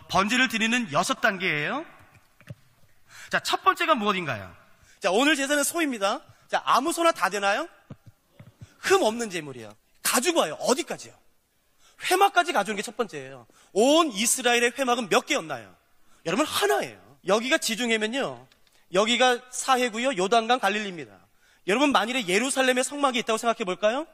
번제를 드리는 6단계예요. 자, 첫 번째가 무엇인가요? 자, 오늘 제사는 소입니다. 자, 아무 소나 다 되나요? 흠 없는 제물이에요. 가지고 와요. 어디까지요? 회막까지 가져오는 게 첫 번째예요. 온 이스라엘의 회막은 몇 개였나요? 여러분, 하나예요. 여기가 지중해면요, 여기가 사해고요, 요단강 갈릴리입니다. 여러분, 만일에 예루살렘에 성막이 있다고 생각해 볼까요?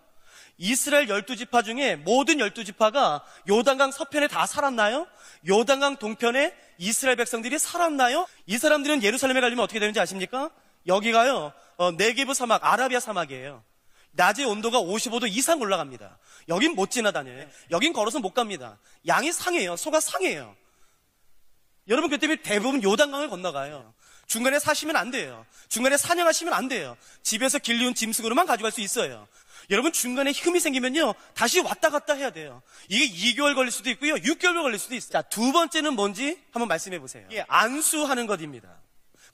이스라엘 12지파 중에 모든 12지파가 요단강 서편에 다 살았나요? 요단강 동편에 이스라엘 백성들이 살았나요? 이 사람들은 예루살렘에 가려면 어떻게 되는지 아십니까? 여기가요, 네게브 사막, 아라비아 사막이에요. 낮의 온도가 55도 이상 올라갑니다. 여긴 못 지나다녀요. 여긴 걸어서 못 갑니다. 양이 상해요. 소가 상해요. 여러분, 그 때문에 대부분 요단강을 건너가요. 중간에 사시면 안 돼요. 중간에 사냥하시면 안 돼요. 집에서 길리운 짐승으로만 가져갈 수 있어요. 여러분, 중간에 흠이 생기면요, 다시 왔다 갔다 해야 돼요. 이게 2개월 걸릴 수도 있고요, 6개월 걸릴 수도 있어요. 자, 두 번째는 뭔지 한번 말씀해 보세요. 이게 안수하는 것입니다.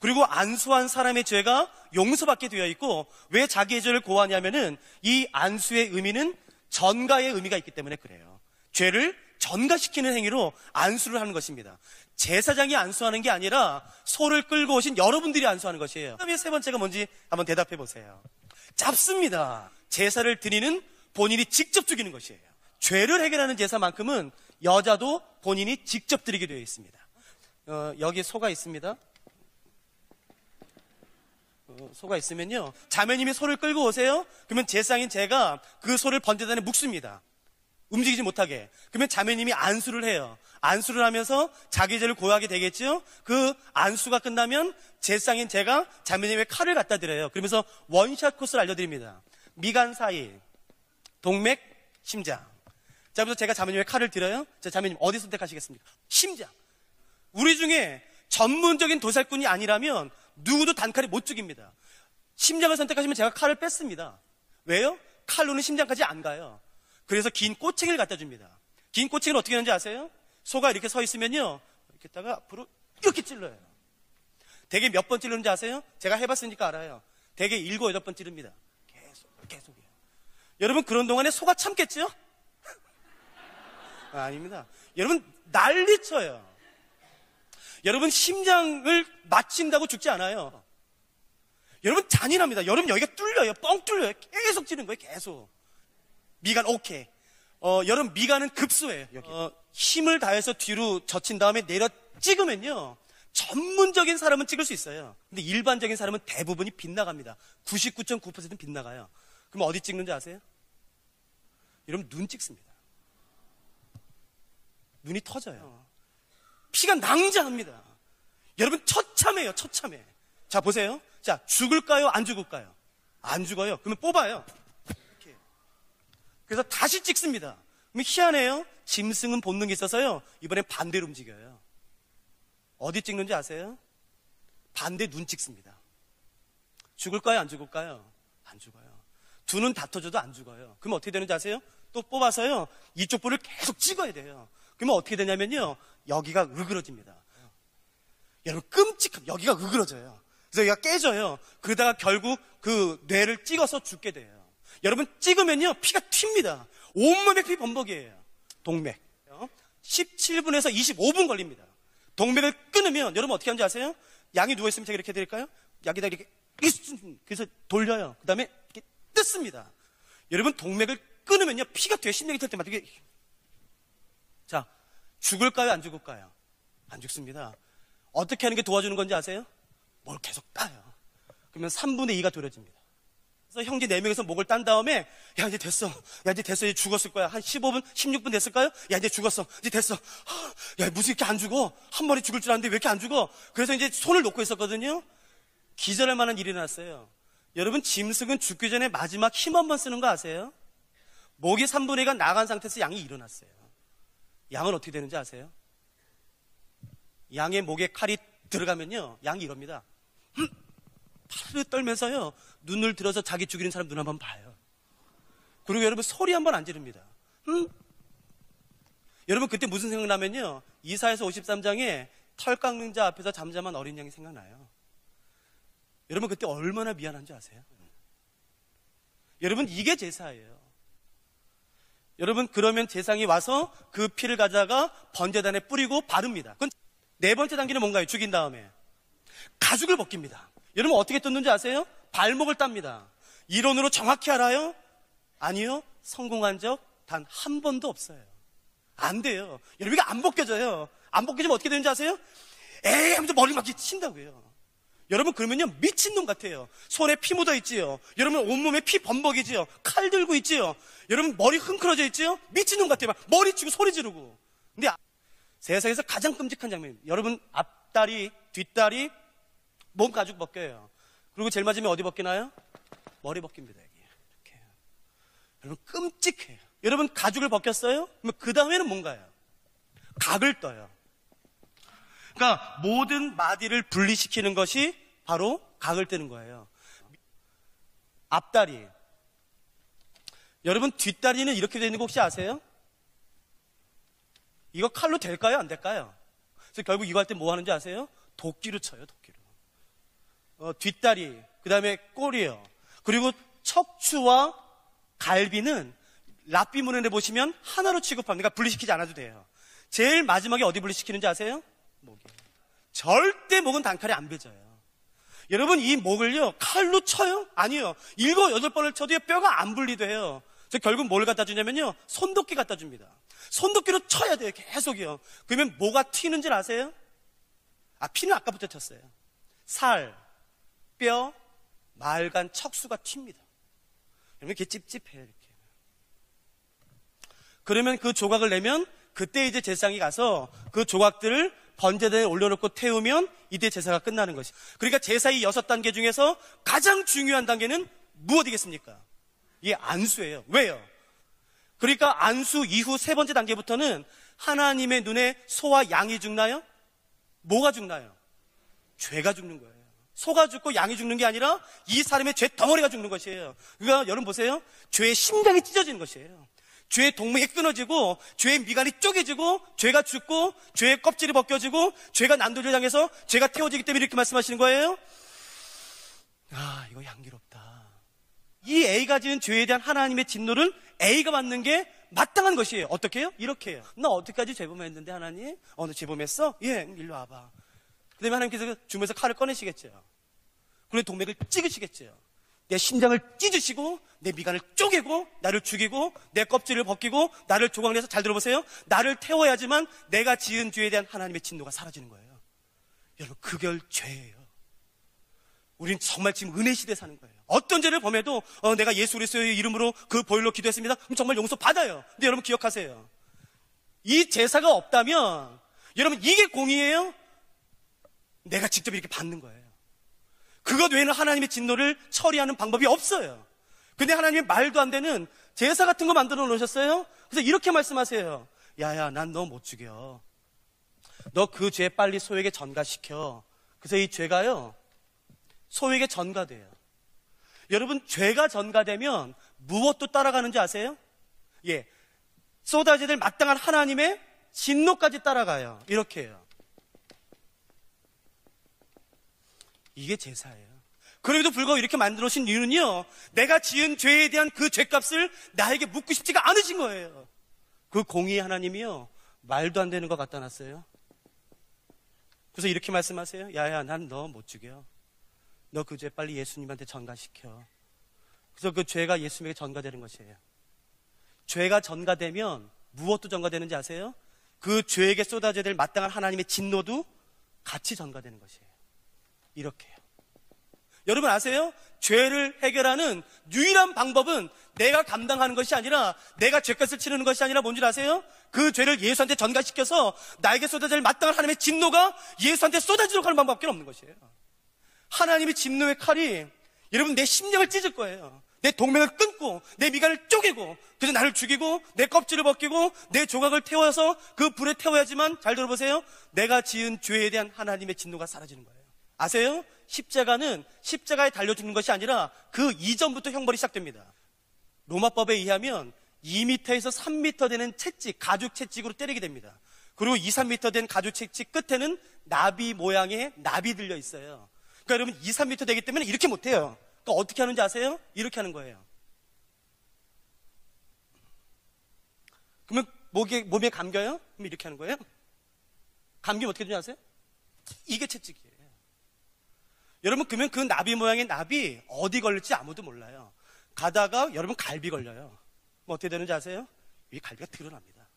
그리고 안수한 사람의 죄가 용서받게 되어 있고, 왜 자기의 죄를 고하냐면은 이 안수의 의미는 전가의 의미가 있기 때문에 그래요. 죄를 전가시키는 행위로 안수를 하는 것입니다. 제사장이 안수하는 게 아니라 소를 끌고 오신 여러분들이 안수하는 것이에요. 그다음에 세 번째가 뭔지 한번 대답해 보세요. 짧습니다. 제사를 드리는 본인이 직접 죽이는 것이에요. 죄를 해결하는 제사만큼은 여자도 본인이 직접 드리게 되어 있습니다. 여기 소가 있습니다. 소가 있으면요, 자매님이 소를 끌고 오세요. 그러면 제사장인 제가 그 소를 번제단에 묶습니다. 움직이지 못하게. 그러면 자매님이 안수를 해요. 안수를 하면서 자기 죄를 고하게 되겠죠. 그 안수가 끝나면 제사장인 제가 자매님의 칼을 갖다 드려요. 그러면서 원샷 코스를 알려드립니다. 미간 사이, 동맥, 심장. 자, 그래서 제가 자매님의 칼을 드려요. 자, 자매님 어디 선택하시겠습니까? 심장. 우리 중에 전문적인 도살꾼이 아니라면 누구도 단칼에 못 죽입니다. 심장을 선택하시면 제가 칼을 뺐습니다. 왜요? 칼로는 심장까지 안 가요. 그래서 긴 꼬챙이를 갖다 줍니다. 긴 꼬챙이를 어떻게 하는지 아세요? 소가 이렇게 서 있으면요, 이렇게 다가 앞으로 이렇게 찔러요. 대개 몇 번 찔르는지 아세요? 제가 해봤으니까 알아요. 대개 7, 8번 찌릅니다. 계속이에요. 여러분, 그런 동안에 소가 참겠죠? 아닙니다. 여러분, 난리쳐요. 여러분, 심장을 맞춘다고 죽지 않아요. 여러분, 잔인합니다. 여러분, 여기가 뚫려요. 뻥 뚫려요. 계속 찌는 거예요. 계속. 미간 오케이. 여러분, 미간은 급소예요. 여기. 힘을 다해서 뒤로 젖힌 다음에 내려 찍으면요, 전문적인 사람은 찍을 수 있어요. 근데 일반적인 사람은 대부분이 빗나갑니다. 99.9%는 빗나가요. 그럼 어디 찍는지 아세요? 여러분, 눈 찍습니다. 눈이 터져요. 피가 낭자합니다. 여러분, 처참해요. 처참해. 자, 보세요. 자, 죽을까요? 안 죽을까요? 안 죽어요. 그러면 뽑아요. 이렇게. 그래서 다시 찍습니다. 그러면 희한해요. 짐승은 본능이 있어서요, 이번엔 반대로 움직여요. 어디 찍는지 아세요? 반대 눈 찍습니다. 죽을까요? 안 죽을까요? 안 죽어요. 두 눈 다 터져도 안 죽어요. 그러면 어떻게 되는지 아세요? 또 뽑아서요, 이쪽 볼을 계속 찍어야 돼요. 그러면 어떻게 되냐면요, 여기가 으그러집니다. 여러분, 끔찍한, 여기가 으그러져요. 그래서 여기가 깨져요. 그러다가 결국 그 뇌를 찍어서 죽게 돼요. 여러분, 찍으면요, 피가 튑니다. 온몸에 피 범벅이에요. 동맥. 17분에서 25분 걸립니다. 동맥을 끊으면 여러분 어떻게 하는지 아세요? 양이 누워있으면 제가 이렇게 해드릴까요? 여기다 이렇게, 그래서 돌려요. 그 다음에 이렇게 뜯습니다. 여러분, 동맥을 끊으면요, 피가 되신명이 될 때마다 이게. 자, 죽을까요? 안 죽을까요? 안 죽습니다. 어떻게 하는 게 도와주는 건지 아세요? 뭘 계속 따요. 그러면 3분의 2가 도려집니다. 그래서 형제 4명에서 목을 딴 다음에, 야, 이제 됐어. 야, 이제 됐어. 이제 죽었을 거야. 한 15분, 16분 됐을까요? 야, 이제 죽었어. 이제 됐어. 야, 무슨 이렇게 안 죽어? 한 마리 죽을 줄 알았는데 왜 이렇게 안 죽어? 그래서 이제 손을 놓고 있었거든요. 기절할 만한 일이 났어요. 여러분, 짐승은 죽기 전에 마지막 힘 한 번 쓰는 거 아세요? 목이 3분의 2가 나간 상태에서 양이 일어났어요. 양은 어떻게 되는지 아세요? 양의 목에 칼이 들어가면요, 양이 이럽니다. 팔을 떨면서요, 눈을 들어서 자기 죽이는 사람 눈 한번 봐요. 그리고 여러분, 소리 한번 안 지릅니다. 여러분, 그때 무슨 생각나면요, 이사야서 53장에 털 깎는 자 앞에서 잠잠한 어린 양이 생각나요. 여러분, 그때 얼마나 미안한지 아세요? 여러분, 이게 제사예요. 여러분, 그러면 제사장이 와서 그 피를 가져다가 번제단에 뿌리고 바릅니다. 그건 네 번째 단계는 뭔가요? 죽인 다음에 가죽을 벗깁니다. 여러분, 어떻게 뜯는지 아세요? 발목을 땁니다. 이론으로 정확히 알아요? 아니요. 성공한 적 단 한 번도 없어요. 안 돼요. 여러분, 이게 안 벗겨져요. 안 벗겨지면 어떻게 되는지 아세요? 에이 하면서 머리 막 친다고요. 여러분, 그러면요 미친놈 같아요. 손에 피 묻어 있지요. 여러분, 온몸에 피 범벅이지요. 칼 들고 있지요. 여러분, 머리 흥크러져 있지요. 미친놈 같아요. 막 머리 치고 소리 지르고. 근데 세상에서 가장 끔찍한 장면입니다. 여러분, 앞다리, 뒷다리, 몸 가죽 벗겨요. 그리고 제일 마지막에 어디 벗기나요? 머리 벗깁니다. 이렇게. 여러분, 끔찍해요. 여러분, 가죽을 벗겼어요? 그럼 그 다음에는 뭔가요? 각을 떠요. 그러니까 모든 마디를 분리시키는 것이 바로 각을 뜨는 거예요. 앞다리. 여러분, 뒷다리는 이렇게 되어 있는 거 혹시 아세요? 이거 칼로 될까요? 안 될까요? 그래서 결국 이거 할 때 뭐 하는지 아세요? 도끼로 쳐요, 도끼로. 뒷다리, 그 다음에 꼬리요. 그리고 척추와 갈비는 랍비문에 보시면 하나로 취급합니다. 그러니까 분리시키지 않아도 돼요. 제일 마지막에 어디 분리시키는지 아세요? 목이에요. 절대 목은 단칼에 안 베져요. 여러분, 이 목을요 칼로 쳐요? 아니요. 7, 8번을 쳐도 뼈가 안 분리돼요. 그래서 결국 뭘 갖다 주냐면요 손도끼 갖다 줍니다. 손도끼로 쳐야 돼요, 계속이요. 그러면 뭐가 튀는 줄 아세요? 피는 아까부터 튀었어요. 살, 뼈, 말간 척수가 튑니다. 여러분, 이렇게 찝찝해요, 이렇게. 그러면 그 조각을 내면 그때 이제 제사장이 가서 그 조각들을 번제대에 올려놓고 태우면 이때 제사가 끝나는 것이. 그러니까 제사의 6단계 중에서 가장 중요한 단계는 무엇이겠습니까? 이게 안수예요. 왜요? 그러니까 안수 이후 3번째 단계부터는 하나님의 눈에 소와 양이 죽나요? 뭐가 죽나요? 죄가 죽는 거예요. 소가 죽고 양이 죽는 게 아니라 이 사람의 죄 덩어리가 죽는 것이에요. 그러니까 여러분 보세요. 죄의 심장이 찢어지는 것이에요. 죄의 동맥이 끊어지고 죄의 미간이 쪼개지고 죄가 죽고 죄의 껍질이 벗겨지고 죄가 난도를 당해서 죄가 태워지기 때문에 이렇게 말씀하시는 거예요. 이거 향기롭다. 이 A가 지은 죄에 대한 하나님의 진노를 A가 받는 게 마땅한 것이에요. 어떻게 해요? 이렇게 해요. 나 어떻게까지 죄범했는데 하나님? 너 죄범했어? 예, 일로 와봐. 그 다음에 하나님께서 주면서 칼을 꺼내시겠죠. 그리고 동맥을 찍으시겠죠. 내 심장을 찢으시고 내 미간을 쪼개고 나를 죽이고 내 껍질을 벗기고 나를 조각내서, 잘 들어보세요, 나를 태워야지만 내가 지은 죄에 대한 하나님의 진노가 사라지는 거예요. 여러분, 그게 죄예요. 우린 정말 지금 은혜 시대에 사는 거예요. 어떤 죄를 범해도 내가 예수 그리스도의 이름으로 그 보혈로 기도했습니다. 그럼 정말 용서 받아요. 근데 여러분 기억하세요. 이 제사가 없다면 여러분 이게 공의예요? 내가 직접 이렇게 받는 거예요. 그것 외에는 하나님의 진노를 처리하는 방법이 없어요. 근데 하나님이 말도 안 되는 제사 같은 거 만들어 놓으셨어요. 그래서 이렇게 말씀하세요. 야야, 난 너 못 죽여. 너 그 죄 빨리 소에게 전가시켜. 그래서 이 죄가요 소에게 전가돼요. 여러분, 죄가 전가되면 무엇도 따라가는지 아세요? 예, 쏟아져야 될 마땅한 하나님의 진노까지 따라가요. 이렇게 해요. 이게 제사예요. 그래도 불구하고 이렇게 만들어 놓으신 이유는요, 내가 지은 죄에 대한 그 죄값을 나에게 묻고 싶지가 않으신 거예요. 그 공의의 하나님이요 말도 안 되는 거 갖다 놨어요. 그래서 이렇게 말씀하세요. 야야, 난 너 못 죽여. 너 그 죄 빨리 예수님한테 전가시켜. 그래서 그 죄가 예수님에게 전가되는 것이에요. 죄가 전가되면 무엇도 전가되는지 아세요? 그 죄에게 쏟아져야 될 마땅한 하나님의 진노도 같이 전가되는 것이에요. 이렇게요. 여러분 아세요? 죄를 해결하는 유일한 방법은 내가 감당하는 것이 아니라, 내가 죄값을 치르는 것이 아니라 뭔지 아세요? 그 죄를 예수한테 전가시켜서 나에게 쏟아질 마땅한 하나님의 진노가 예수한테 쏟아지도록 하는 방법밖에 없는 것이에요. 하나님의 진노의 칼이 여러분 내 심장을 찢을 거예요. 내 동맥을 끊고 내 미간을 쪼개고 그래서 나를 죽이고 내 껍질을 벗기고 내 조각을 태워서 그 불에 태워야지만, 잘 들어보세요, 내가 지은 죄에 대한 하나님의 진노가 사라지는 거예요. 아세요? 십자가는 십자가에 달려 죽는 것이 아니라 그 이전부터 형벌이 시작됩니다. 로마법에 의하면 2m에서 3m 되는 채찍, 가죽 채찍으로 때리게 됩니다. 그리고 2, 3m 된 가죽 채찍 끝에는 나비 모양의 납이 들려 있어요. 그러니까 여러분 2, 3m 되기 때문에 이렇게 못해요. 그러니까 어떻게 하는지 아세요? 이렇게 하는 거예요. 그러면 몸에 감겨요? 그럼 이렇게 하는 거예요? 감기면 어떻게 되는지 아세요? 이게 채찍이에요. 여러분, 그러면 그 나비 모양의 납이 어디 걸릴지 아무도 몰라요. 가다가 여러분 갈비 걸려요. 뭐 어떻게 되는지 아세요? 이 갈비가 드러납니다.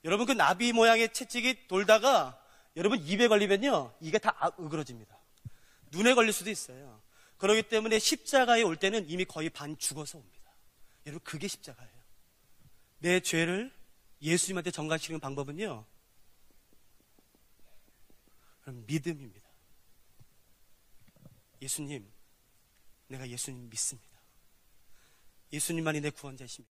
여러분, 그 나비 모양의 채찍이 돌다가 여러분 입에 걸리면요, 이게 다 으그러집니다. 눈에 걸릴 수도 있어요. 그렇기 때문에 십자가에 올 때는 이미 거의 반 죽어서 옵니다. 여러분, 그게 십자가예요. 내 죄를 예수님한테 전가시키는 방법은요, 믿음입니다. 예수님, 내가 예수님 믿습니다. 예수님만이 내 구원자이십니다.